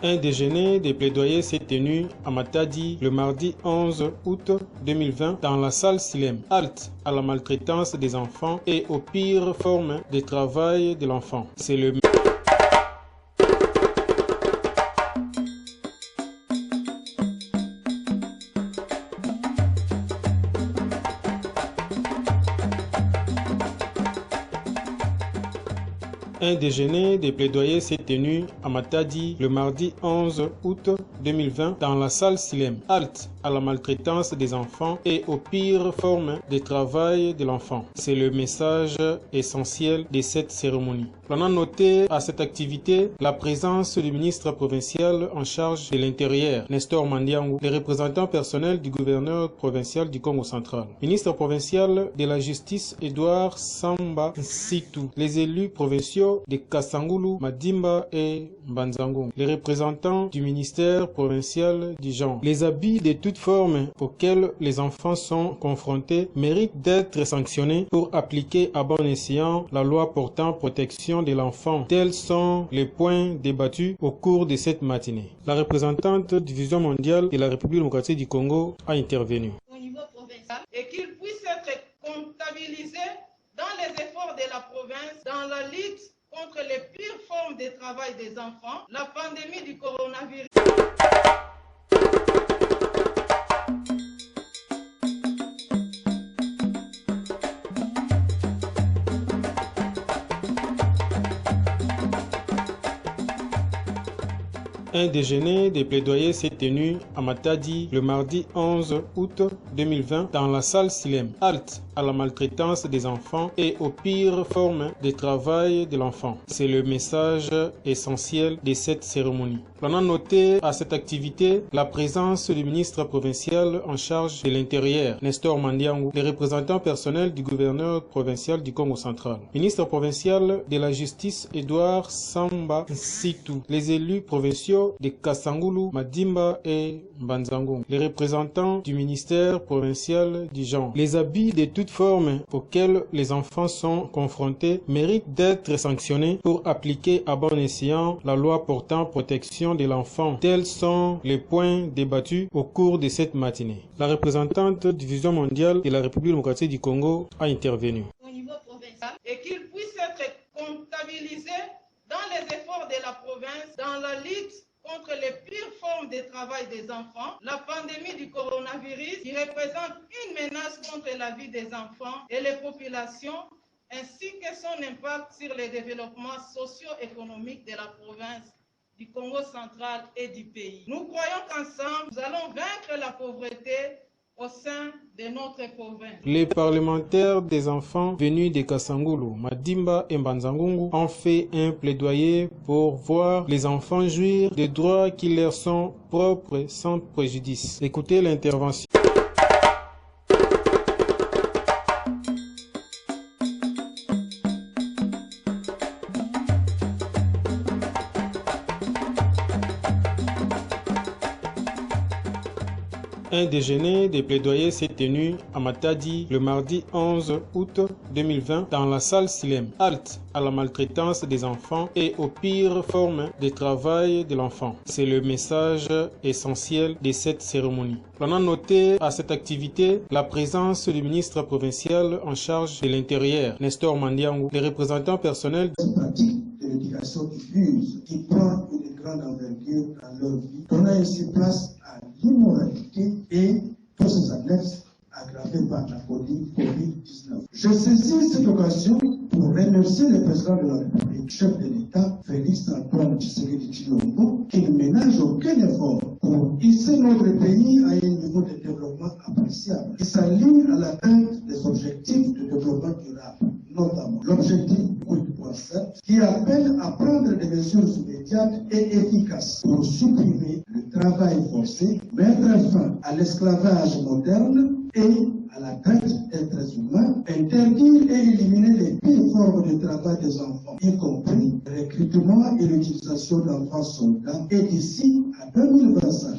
Un déjeuner de plaidoyer s'est tenu à Matadi le mardi 11 août 2020 dans la salle Silem. Halte à la maltraitance des enfants et aux pires formes de travail de l'enfant. C'est le Un déjeuner de plaidoyer s'est tenu à Matadi le mardi 11 août 2020 dans la salle Silem. Halte à la maltraitance des enfants et aux pires formes de travail de l'enfant. C'est le message essentiel de cette cérémonie. On a noté à cette activité la présence du ministre provincial en charge de l'Intérieur, Nestor Mandiangou, les représentants personnels du gouverneur provincial du Congo central, ministre provincial de la Justice, Edouard Samba Situ, les élus provinciaux de Kasangulu, Madimba et Mbanzangung, les représentants du ministère provincial du genre. Les abus de toutes formes auxquels les enfants sont confrontés méritent d'être sanctionnés pour appliquer à bon escient la loi portant protection de l'enfant. Tels sont les points débattus au cours de cette matinée. La représentante du Vision mondiale de la République démocratique du Congo a intervenu. Au niveau provincial, et qu'il puisse être comptabilisé dans les efforts de la province dans la lutte contre les pires formes de travail des enfants, la pandémie du coronavirus. Un déjeuner de plaidoyer s'est tenu à Matadi le mardi 11 août 2020 dans la salle Silem. Halte à la maltraitance des enfants et aux pires formes de travail de l'enfant. C'est le message essentiel de cette cérémonie. On a noté à cette activité la présence du ministre provincial en charge de l'Intérieur, Nestor Mandiangou, les représentants personnels du gouverneur provincial du Congo central, ministre provincial de la Justice, Edouard Samba Situ, les élus provinciaux de Kasangulu, Madimba et Mbanzangung, les représentants du ministère provincial du genre. Les abus de toutes formes auxquels les enfants sont confrontés méritent d'être sanctionnés pour appliquer à bon escient la loi portant protection de l'enfant. Tels sont les points débattus au cours de cette matinée. La représentante du Vision mondiale de la République démocratique du Congo a intervenu. Au niveau provincial, et qu'il puisse être comptabilisé dans les efforts de la province dans la lutte contre les pires formes de travail des enfants, la pandémie du coronavirus qui représente une menace contre la vie des enfants et les populations, ainsi que son impact sur le développement socio-économique de la province du Congo central et du pays. Nous croyons qu'ensemble, nous allons vaincre la pauvreté au sein de notre province. Les parlementaires des enfants venus de Kasangulu, Madimba et Mbanzangungu ont fait un plaidoyer pour voir les enfants jouir des droits qui leur sont propres sans préjudice. Écoutez l'intervention. Un déjeuner de plaidoyer s'est tenu à Matadi le mardi 11 août 2020 dans la salle Silem. Halte à la maltraitance des enfants et aux pires formes de travail de l'enfant. C'est le message essentiel de cette cérémonie. On a noté à cette activité la présence du ministre provincial en charge de l'Intérieur, Nestor Mandiangou, les représentants personnels pratique de l'éducation diffuse qui prend une grande envergure dans leur vie, donnant ainsi place à l'immoralité et tous ses annexes aggravés par la COVID-19. Je saisis cette occasion pour remercier le président de la République, chef de l'État, Félix Antoine Tshisekedi Tshilombo, qui ne ménage aucun effort pour hisser notre pays à un niveau de développement appréciable, qui s'aligne à l'atteinte des objectifs de développement durable, notamment l'objectif 8.7, qui appelle à prendre des mesures immédiates et efficaces pour supprimer le travail forcé, mettre fin à l'esclavage moderne et à la traite d'êtres humains, interdire et éliminer les pires formes de travail des enfants, y compris le recrutement et l'utilisation d'enfants soldats, et d'ici à 2025.